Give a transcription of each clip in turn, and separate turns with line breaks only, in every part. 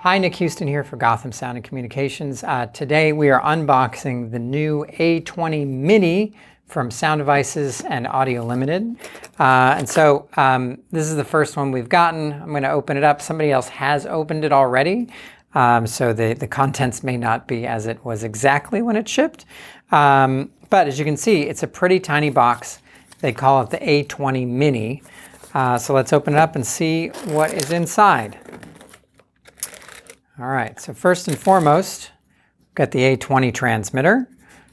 Hi, Nick Huston here for Gotham Sound and Communications. Today we are unboxing the new A20-Mini from Sound Devices and Audio Limited. This is the first one we've gotten. I'm going to open it up. Somebody else has opened it already, so the contents may not be as it was exactly when it shipped. But as you can see, it's a pretty tiny box. They call it the A20-Mini. So let's open it up and see what is inside. All right, so first and foremost, we've got the A20 transmitter.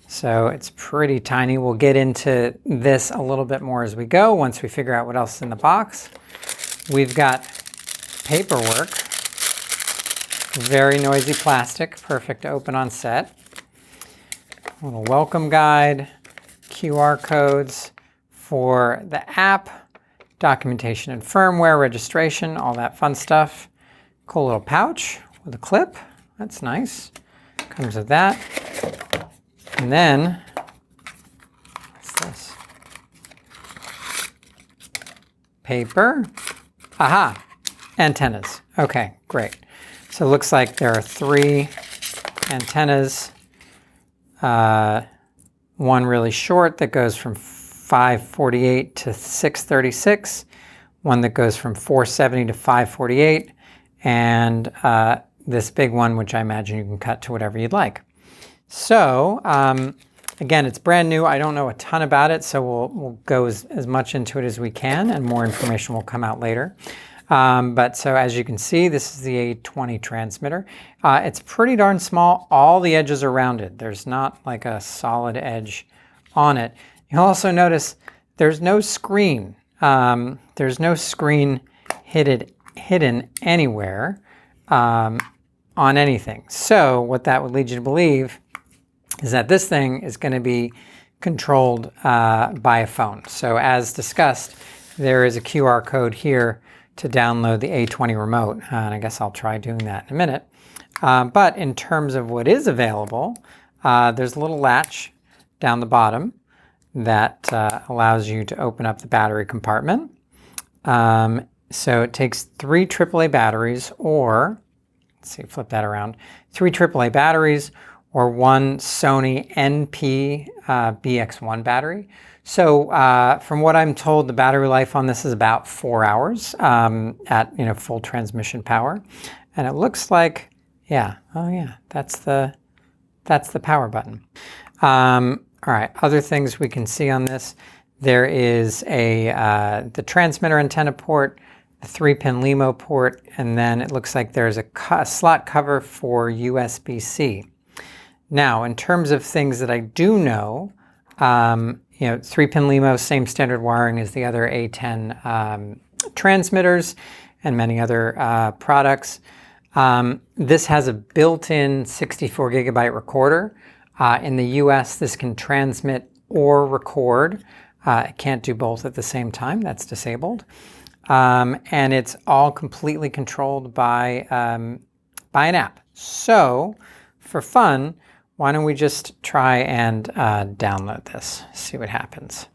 So it's pretty tiny. We'll get into this a little bit more as we go once we figure out what else is in the box. We've got paperwork, very noisy plastic, perfect to open on set. A little welcome guide, QR codes for the app, documentation and firmware, registration, all that fun stuff. Cool little pouch with a clip. That's nice. Comes with that. And then, what's this? Paper. Aha! Antennas. Okay, great. So it looks like there are 3 antennas. One really short that goes from 548 to 636. One that goes from 470 to 548. And this big one, which I imagine you can cut to whatever you'd like. So again, it's brand new. I don't know a ton about it, so we'll go as much into it as we can, and more information will come out later. So as you can see, this is the A20 transmitter. It's pretty darn small. All the edges are rounded. There's not like a solid edge on it. You'll also notice there's no screen. There's no screen hidden anywhere on anything. So what that would lead you to believe is that this thing is going to be controlled by a phone. So as discussed, there is a QR code here to download the A20 remote. And I guess I'll try doing that in a minute. But in terms of what is available, there's a little latch down the bottom that allows you to open up the battery compartment. So it takes 3 AAA batteries, or let's see, flip that around. 3 AAA batteries or 1 Sony NP BX1 battery. So from what I'm told, the battery life on this is about 4 hours at full transmission power. And it looks like, yeah, oh yeah, that's the power button. All right, other things we can see on this. There is the transmitter antenna port, the 3-pin LEMO port, and then it looks like there's a slot cover for USB-C. Now, in terms of things that I do know, 3-pin LEMO, same standard wiring as the other A10 transmitters and many other products. This has a built-in 64 gigabyte recorder. In the US, this can transmit or record. It can't do both at the same time. That's disabled. And it's all completely controlled by an app. So for fun, why don't we just try and download this, see what happens.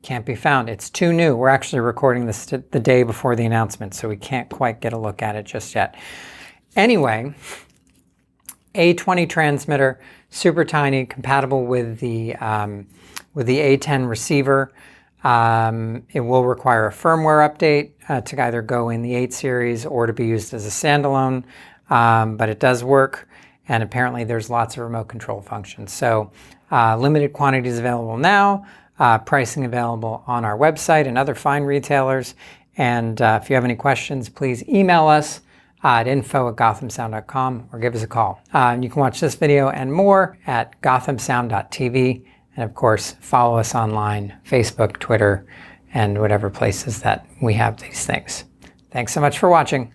Can't be found. It's too new. We're actually recording this the day before the announcement, so we can't quite get a look at it just yet. Anyway, A20 transmitter, super tiny, compatible with the A10 receiver. It will require a firmware update to either go in the 8 series or to be used as a standalone, but it does work, and apparently there's lots of remote control functions. So limited quantities available now, pricing available on our website and other fine retailers. And if you have any questions, please email us at info@gothamsound.com or give us a call. You can watch this video and more at gothamsound.tv. And of course, follow us online, Facebook, Twitter, and whatever places that we have these things. Thanks so much for watching.